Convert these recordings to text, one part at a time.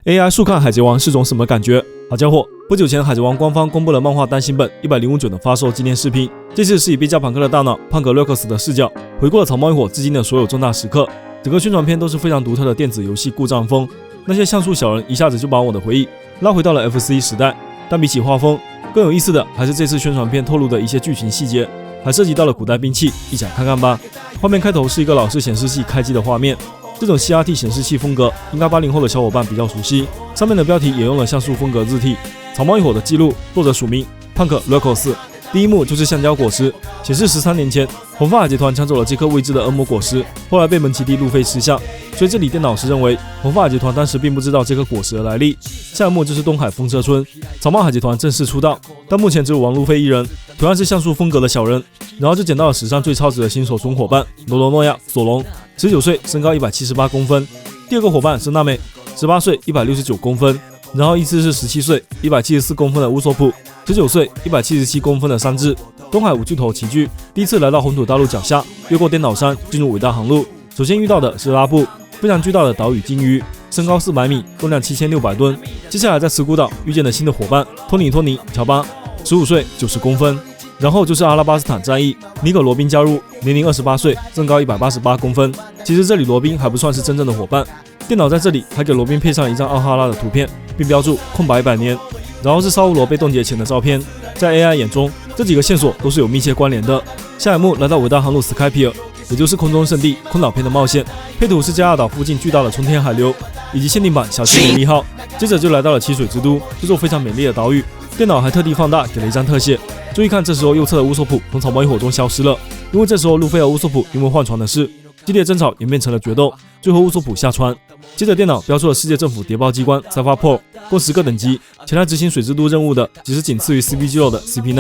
AI 速看海贼王是种什么感觉？好家伙，不久前海贼王官方公布了漫画单行本105卷的发售纪念视频，这次是以贝加庞克的大脑胖克洛克斯的视角，回顾了草帽一伙至今的所有重大时刻。整个宣传片都是非常独特的电子游戏故障风，那些像素小人一下子就把我的回忆拉回到了 FC 时代。但比起画风，更有意思的还是这次宣传片透露的一些剧情细节，还涉及到了古代兵器，一起来看看吧。画面开头是一个老式显示器开机的画面。这种 CRT 显示器风格应该80后的小伙伴比较熟悉，上面的标题也用了像素风格字体。草帽一伙的记录，作者署名胖克洛克斯。第一幕就是橡胶果实，显示13年前红发海贼团抢走了这颗未知的恶魔果实，后来被门奇弟路飞吃下，所以这里电脑是认为红发海贼团当时并不知道这颗果实的来历。下一幕就是东海风车村，草帽海贼团正式出道，但目前只有王路飞一人，同样是像素风格的小人，然后就捡到了史上最超值的新手村伙伴罗罗诺亚索隆，19岁，身高178公分。第二个伙伴是娜美，18岁，169公分。然后依次是17岁，174公分的乌索普，19岁，177公分的三治。东海五巨头齐聚，第一次来到红土大陆脚下，越过颠倒山进入伟大航路。首先遇到的是拉布，非常巨大的岛屿鲸鱼，身高400米，重量7600吨。接下来在慈古岛遇见了新的伙伴托尼乔巴，15岁，90公分。然后就是阿拉巴斯坦战役，尼可罗宾加入，年龄28岁，身高188公分。其实这里罗宾还不算是真正的伙伴，电脑在这里还给罗宾配上一张奥哈拉的图片，并标注空白100年。然后是烧乌罗被冻结前的照片，在 AI 眼中，这几个线索都是有密切关联的。下一幕来到伟大航路斯凯皮尔，也就是空中圣地空岛篇的冒险，配图是加尔岛附近巨大的冲天海流，以及限定版小青年1号。接着就来到了七水之都，这座非常美丽的岛屿，电脑还特地放大给了一张特写。注意看，这时候右侧的乌索普从草帽一伙中消失了，因为这时候路飞和乌索普因为换船的事，激烈争吵演变成了决斗，最后乌索普下船。接着电脑标出了世界政府谍报机关 Cypher， 共10个等级，前来执行水之都任务的只是仅次于 CP0 的 CP9，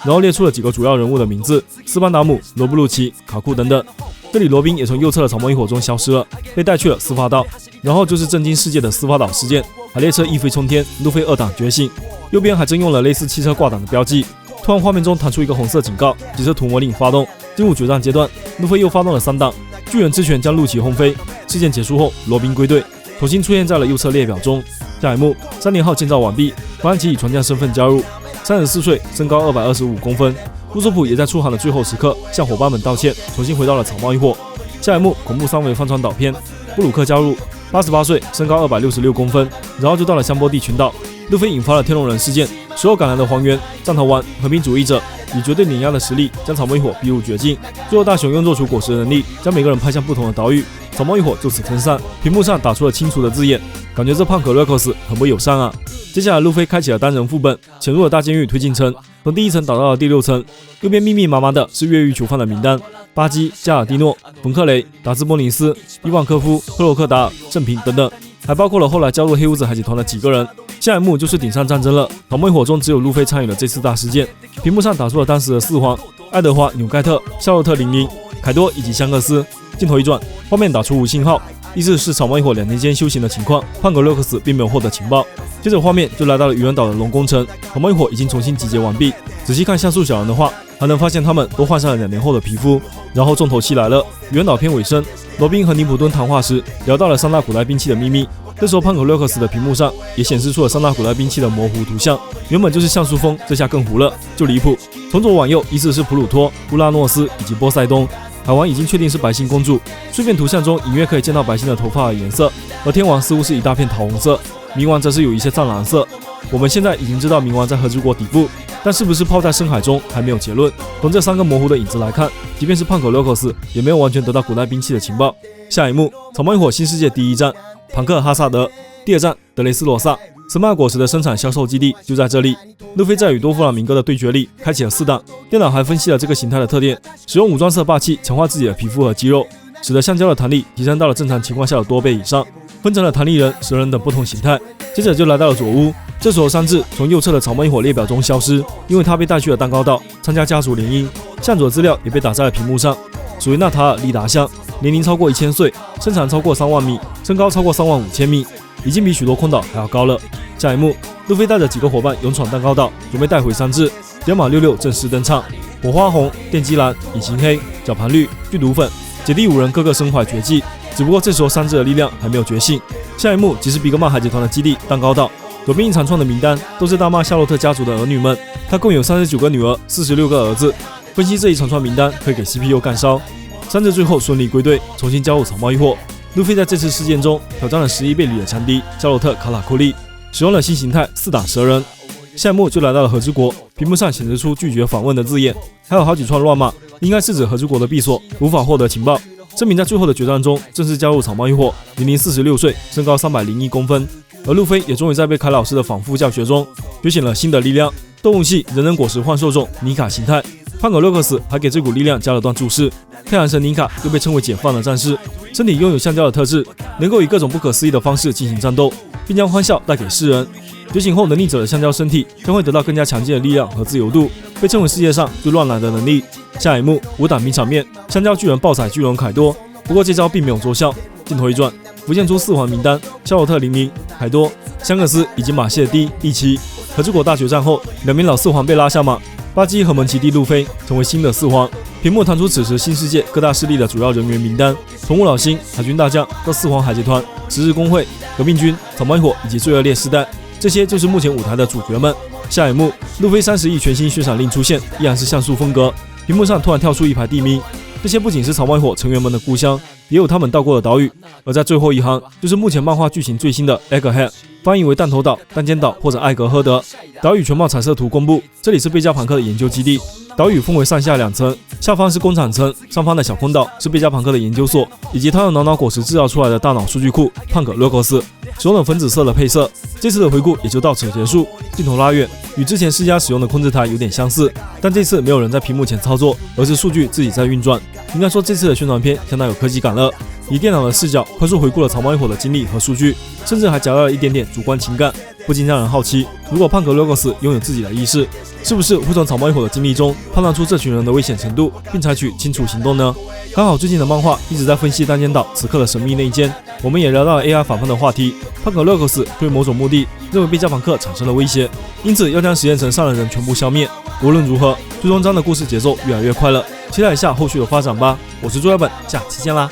然后列出了几个主要人物的名字，斯班达姆、罗布鲁奇、卡库等等。这里罗宾也从右侧的草帽一伙中消失了，被带去了司法岛。然后就是震惊世界的司法岛事件，海列车一飞冲天，路飞2档觉醒，右边还真用了类似汽车挂档的标记。突然画面中弹出一个红色警告，即是屠魔令发动。进入决战阶段，路飞又发动了3档，巨人之拳将陆奇轰飞。事件结束后，罗宾归队，重新出现在了右侧列表中。下一幕，3年号建造完毕，法兰奇以船匠身份加入，34岁，身高225公分。乌索普也在出航的最后时刻向伙伴们道歉，重新回到了草帽一伙。下一幕，恐怖3维帆船岛篇，布鲁克加入，88岁，身高266公分。然后就到了香波地群岛，路飞引发了天龙人事件，所有赶来的黄猿、藏头丸、和平主义者以绝对碾压的实力将草帽一伙逼入绝境。最后大雄用做出果实的能力，将每个人派向不同的岛屿，草帽一伙就此分散。屏幕上打出了清楚的字眼，感觉这胖可洛克斯很不友善啊。接下来路飞开启了单人副本，潜入了大监狱推进层，从第1层打到了第6层。右边密密麻麻的是越狱囚犯的名单，巴基、加尔蒂诺、冯克雷、达兹波尼斯、伊万科夫、克洛克达尔、郑平等等，还包括了后来加入黑屋子海贼团的几个人。下一幕就是顶上战争了，草帽一伙中只有路飞参与了这次大事件。屏幕上打出了当时的4皇：爱德华、纽盖特、夏洛特00、凯多以及香克斯。镜头一转，画面打出无信号，意思是草帽一伙2年间修行的情况，胖格洛克斯并没有获得情报。接着画面就来到了愚人岛的龙宫城，草帽一伙已经重新集结完毕。仔细看像素小人的话，还能发现他们都换上了2年后的皮肤。然后重头戏来了，愚人岛篇尾声，罗宾和尼普顿谈话时聊到了3大古代兵器的秘密。这时候胖可洛克斯的屏幕上也显示出了3大古代兵器的模糊图像，原本就是像素风，这下更糊了，就离谱。从左往右依次是普鲁托、乌拉诺斯以及波塞冬。海王已经确定是白星公主，碎片图像中隐约可以见到白星的头发和颜色，而天王似乎是一大片桃红色，冥王则是有一些湛蓝色。我们现在已经知道冥王在和之国底部，但是不是泡在深海中还没有结论。从这3个模糊的影子来看，即便是胖可洛克斯也没有完全得到古代兵器的情报。下一幕，草帽一伙新世界第1站，庞克哈萨德。第2站，德雷斯罗萨。神马果实的生产销售基地就在这里。路飞在与多弗朗明哥的对决里开启了4档，电脑还分析了这个形态的特点，使用武装色霸气强化自己的皮肤和肌肉，使得橡胶的弹力提升到了正常情况下的多倍以上，分成了弹力人、蛇人等不同形态。接着就来到了左屋，这时候三治从右侧的草帽一伙列表中消失，因为他被带去了蛋糕岛参加家族联姻。向佐资料也被打在了屏幕上，属于纳塔尔利达象，年龄超过1000岁，身长超过3万米，身高超过35000米，已经比许多空岛还要高了。下一幕，路飞带着几个伙伴勇闯蛋糕岛，准备带回三治。点马66正式登场，火花红、电击蓝、隐形黑、绞盘绿、剧毒粉，姐弟5人个个身怀绝技，只不过这时候三只的力量还没有觉醒。下一幕即是比格曼海贼团的基地蛋糕岛，左边一长串的名单都是大骂夏洛特家族的儿女们，他共有39个女儿，46个儿子。分析这一长串名单可以给 CPU 干烧。三只最后顺利归队，重新加入草帽一伙。路飞在这次事件中挑战了11倍里的强敌夏洛特卡拉库利，使用了新形态4打蛇人。下一幕就来到了和之国，屏幕上显示出拒绝访问的字眼，还有好几串乱码，应该是指和之国的闭锁，无法获得情报。证明在最后的决战中正式加入草帽一伙，年龄46岁，身高301公分。而路飞也终于在被凯老师的反复教学中觉醒了新的力量——动物系人人果实幻兽种尼卡形态。胖狗洛克斯还给这股力量加了段注释：太阳神尼卡又被称为解放的战士，身体拥有橡胶的特质，能够以各种不可思议的方式进行战斗，并将欢笑带给世人。觉醒后，能力者的橡胶身体将会得到更加强劲的力量和自由度，被称为世界上最乱来的能力。下一幕武打名场面，橡胶巨人暴踩巨龙凯多，不过这招并没有奏效。镜头一转，浮现出4皇名单：夏洛特、00、凯多、香克斯以及马谢蒂、第7。和之国大决战后，2名老4皇被拉下马，巴基和门奇蒂路飞成为新的4皇。屏幕弹出此时新世界各大势力的主要人员名单，从五老星、海军大将到4皇海贼团、10日工会、革命军、草帽一伙以及罪恶猎世代，这些就是目前舞台的主角们。下一幕，路飞30亿全新宣传令出现，依然是像素风格。屏幕上突然跳出一排地名，这些不仅是草帽一伙成员们的故乡，也有他们到过的岛屿。而在最后一行，就是目前漫画剧情最新的 Egghead， 翻译为弹头岛、弹尖岛或者艾格赫德。岛屿全貌彩色图公布，这里是贝加庞克的研究基地。岛屿分为上下2层，下方是工厂层，上方的小空岛是贝加庞克的研究所，以及他用脑果实制造出来的大脑数据库胖葛洛克斯，使用了粉紫色的配色。这次的回顾也就到此结束。镜头拉远，与之前世嘉使用的控制台有点相似，但这次没有人在屏幕前操作，而是数据自己在运转。应该说这次的宣传片相当有科技感了，以电脑的视角快速回顾了草帽一伙的经历和数据，甚至还夹杂了一点点主观情感，不禁让人好奇，如果胖葛洛克斯拥有自己的意识，是不是会从草帽一伙的经历中判断出这群人的危险程度，并采取清除行动呢？刚好最近的漫画一直在分析单间岛此刻的神秘内奸，我们也聊到了 AI 反叛的话题。胖葛洛克斯对某种目的认为贝加庞克产生了威胁，因此要将实验层上的人全部消灭。无论如何，最终章的故事节奏越来越快了，期待一下后续的发展吧。我是朱小本，下期见啦。